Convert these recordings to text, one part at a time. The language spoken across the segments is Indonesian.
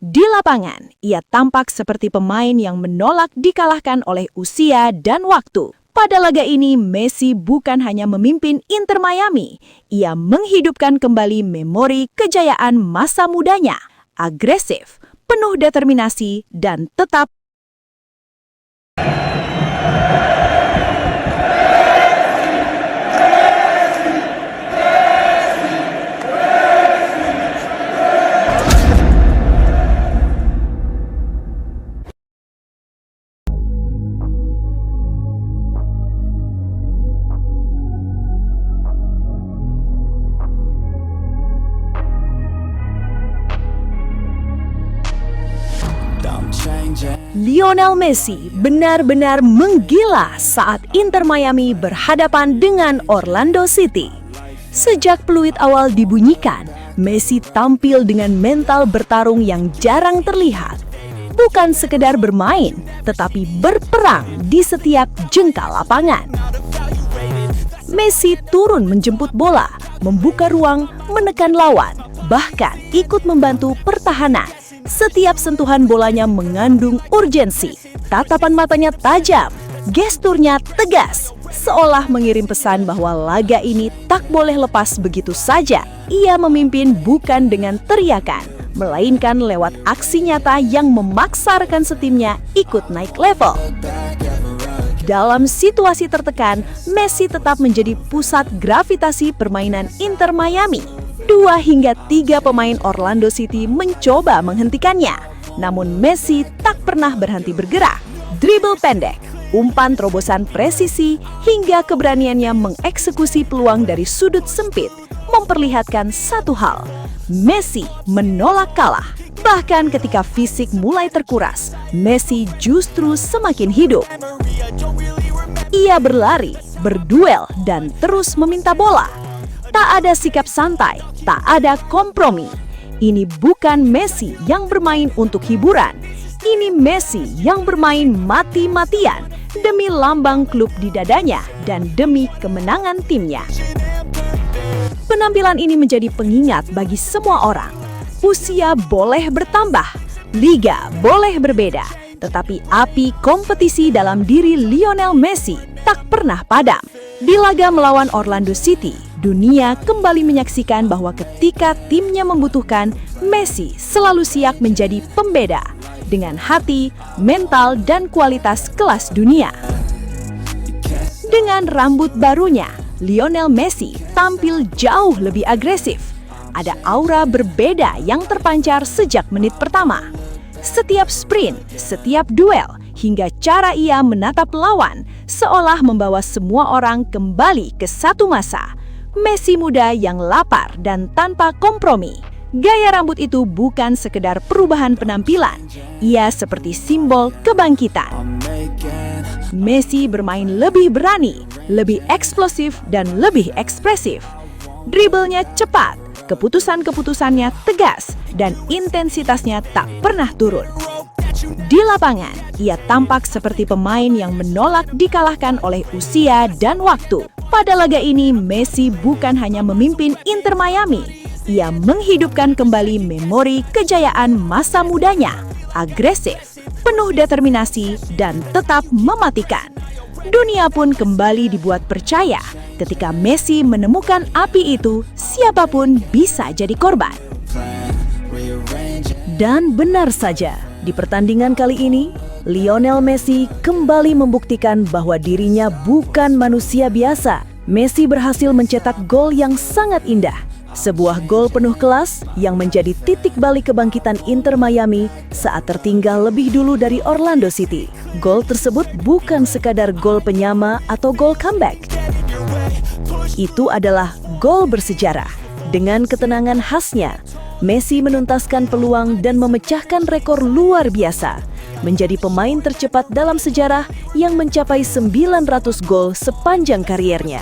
Di lapangan, ia tampak seperti pemain yang menolak dikalahkan oleh usia dan waktu. Pada laga ini, Messi bukan hanya memimpin Inter Miami, ia menghidupkan kembali memori kejayaan masa mudanya. Agresif, penuh determinasi, dan tetap Lionel Messi benar-benar menggila saat Inter Miami berhadapan dengan Orlando City. Sejak peluit awal dibunyikan, Messi tampil dengan mental bertarung yang jarang terlihat. Bukan sekedar bermain, tetapi berperang di setiap jengkal lapangan. Messi turun menjemput bola, membuka ruang, menekan lawan, bahkan ikut membantu pertahanan. Setiap sentuhan bolanya mengandung urgensi, tatapan matanya tajam, gesturnya tegas, seolah mengirim pesan bahwa laga ini tak boleh lepas begitu saja. Ia memimpin bukan dengan teriakan, melainkan lewat aksi nyata yang memaksa rekan setimnya ikut naik level. Dalam situasi tertekan, Messi tetap menjadi pusat gravitasi permainan Inter Miami. 2 hingga 3 pemain Orlando City mencoba menghentikannya, namun Messi tak pernah berhenti bergerak. Dribble pendek, umpan terobosan presisi, hingga keberaniannya mengeksekusi peluang dari sudut sempit memperlihatkan satu hal: Messi menolak kalah. Bahkan ketika fisik mulai terkuras, Messi justru semakin hidup. Ia berlari, berduel, dan terus meminta bola. Tak ada sikap santai, tak ada kompromi. Ini bukan Messi yang bermain untuk hiburan. Ini Messi yang bermain mati-matian demi lambang klub di dadanya dan demi kemenangan timnya. Penampilan ini menjadi pengingat bagi semua orang. Usia boleh bertambah, liga boleh berbeda, tetapi api kompetisi dalam diri Lionel Messi tak pernah padam. Di laga melawan Orlando City, dunia kembali menyaksikan bahwa ketika timnya membutuhkan, Messi selalu siap menjadi pembeda dengan hati, mental, dan kualitas kelas dunia. Dengan rambut barunya, Lionel Messi tampil jauh lebih agresif. Ada aura berbeda yang terpancar sejak menit pertama. Setiap sprint, setiap duel, hingga cara ia menatap lawan seolah membawa semua orang kembali ke satu masa. Messi muda yang lapar dan tanpa kompromi. Gaya rambut itu bukan sekedar perubahan penampilan, ia seperti simbol kebangkitan. Messi bermain lebih berani, lebih eksplosif, dan lebih ekspresif. Dribblenya cepat, keputusan-keputusannya tegas, dan intensitasnya tak pernah turun. Di lapangan, ia tampak seperti pemain yang menolak dikalahkan oleh usia dan waktu. Pada laga ini, Messi bukan hanya memimpin Inter Miami, ia menghidupkan kembali memori kejayaan masa mudanya. Agresif, penuh determinasi, dan tetap mematikan. Dunia pun kembali dibuat percaya ketika Messi menemukan api itu, siapapun bisa jadi korban. Dan benar saja, di pertandingan kali ini, Lionel Messi kembali membuktikan bahwa dirinya bukan manusia biasa. Messi berhasil mencetak gol yang sangat indah. Sebuah gol penuh kelas yang menjadi titik balik kebangkitan Inter Miami saat tertinggal lebih dulu dari Orlando City. Gol tersebut bukan sekadar gol penyama atau gol comeback. Itu adalah gol bersejarah. Dengan ketenangan khasnya, Messi menuntaskan peluang dan memecahkan rekor luar biasa, menjadi pemain tercepat dalam sejarah yang mencapai 900 gol sepanjang kariernya.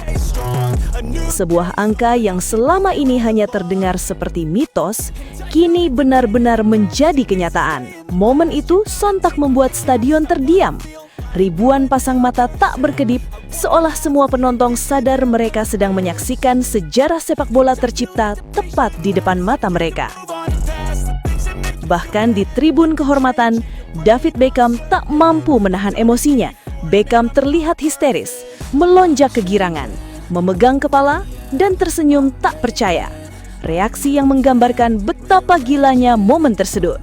Sebuah angka yang selama ini hanya terdengar seperti mitos, kini benar-benar menjadi kenyataan. Momen itu sontak membuat stadion terdiam. Ribuan pasang mata tak berkedip, seolah semua penonton sadar mereka sedang menyaksikan sejarah sepak bola tercipta tepat di depan mata mereka. Bahkan di tribun kehormatan, David Beckham tak mampu menahan emosinya. Beckham terlihat histeris, melonjak kegirangan, memegang kepala, dan tersenyum tak percaya. Reaksi yang menggambarkan betapa gilanya momen tersebut.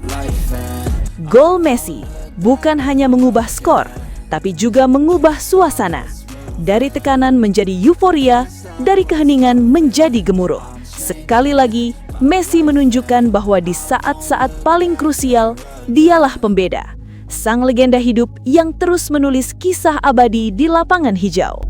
Gol Messi bukan hanya mengubah skor, tapi juga mengubah suasana. Dari tekanan menjadi euforia, dari keheningan menjadi gemuruh. Sekali lagi, Messi menunjukkan bahwa di saat-saat paling krusial, dialah pembeda. Sang legenda hidup yang terus menulis kisah abadi di lapangan hijau.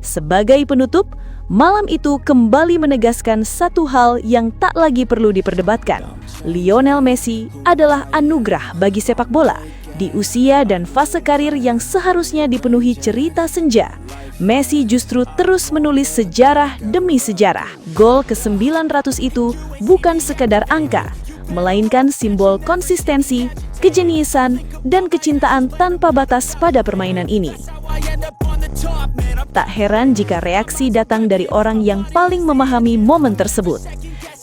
Sebagai penutup, malam itu kembali menegaskan satu hal yang tak lagi perlu diperdebatkan. Lionel Messi adalah anugerah bagi sepak bola. Di usia dan fase karir yang seharusnya dipenuhi cerita senja, Messi justru terus menulis sejarah demi sejarah. Gol ke-900 itu bukan sekadar angka, melainkan simbol konsistensi, kejeniusan, dan kecintaan tanpa batas pada permainan ini. Tak heran jika reaksi datang dari orang yang paling memahami momen tersebut.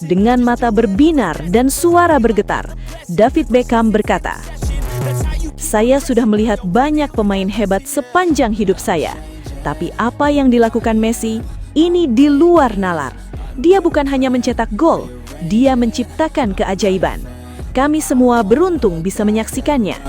Dengan mata berbinar dan suara bergetar, David Beckham berkata, "Saya sudah melihat banyak pemain hebat sepanjang hidup saya. Tapi apa yang dilakukan Messi, ini di luar nalar. Dia bukan hanya mencetak gol, dia menciptakan keajaiban. Kami semua beruntung bisa menyaksikannya."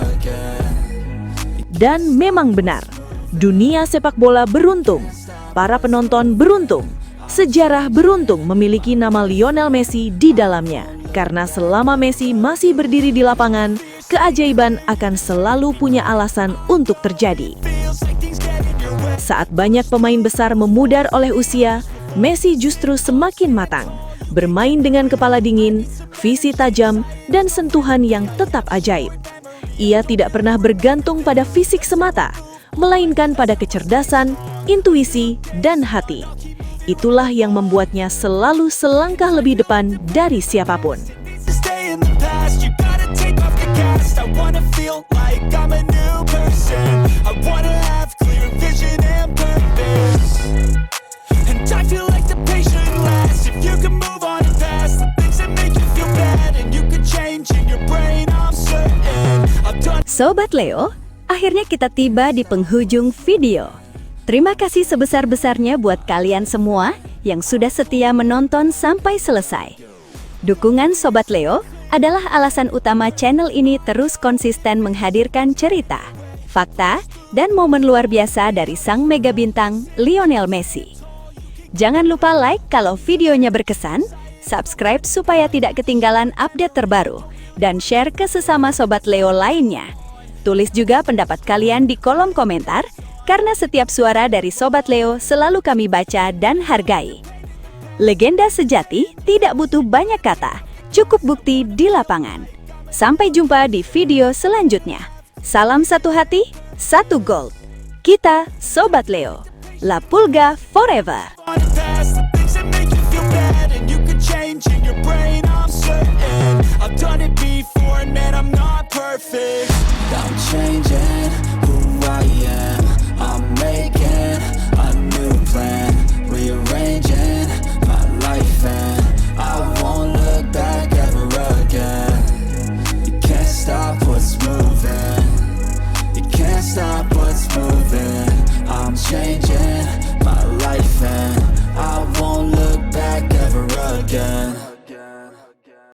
Dan memang benar, dunia sepak bola beruntung, para penonton beruntung, sejarah beruntung memiliki nama Lionel Messi di dalamnya. Karena selama Messi masih berdiri di lapangan, keajaiban akan selalu punya alasan untuk terjadi. Saat banyak pemain besar memudar oleh usia, Messi justru semakin matang, bermain dengan kepala dingin, visi tajam, dan sentuhan yang tetap ajaib. Ia tidak pernah bergantung pada fisik semata, melainkan pada kecerdasan, intuisi, dan hati. Itulah yang membuatnya selalu selangkah lebih depan dari siapapun. Sobat Leo, akhirnya kita tiba di penghujung video. Terima kasih sebesar-besarnya buat kalian semua yang sudah setia menonton sampai selesai. Dukungan Sobat Leo adalah alasan utama channel ini terus konsisten menghadirkan cerita, fakta, dan momen luar biasa dari sang mega bintang Lionel Messi. Jangan lupa like kalau videonya berkesan, subscribe supaya tidak ketinggalan update terbaru, dan share ke sesama Sobat Leo lainnya. Tulis juga pendapat kalian di kolom komentar, karena setiap suara dari Sobat Leo selalu kami baca dan hargai. Legenda sejati tidak butuh banyak kata, cukup bukti di lapangan. Sampai jumpa di video selanjutnya. Salam satu hati, satu gold. Kita Sobat Leo. La Pulga forever. I've done it before and man, I'm not perfect.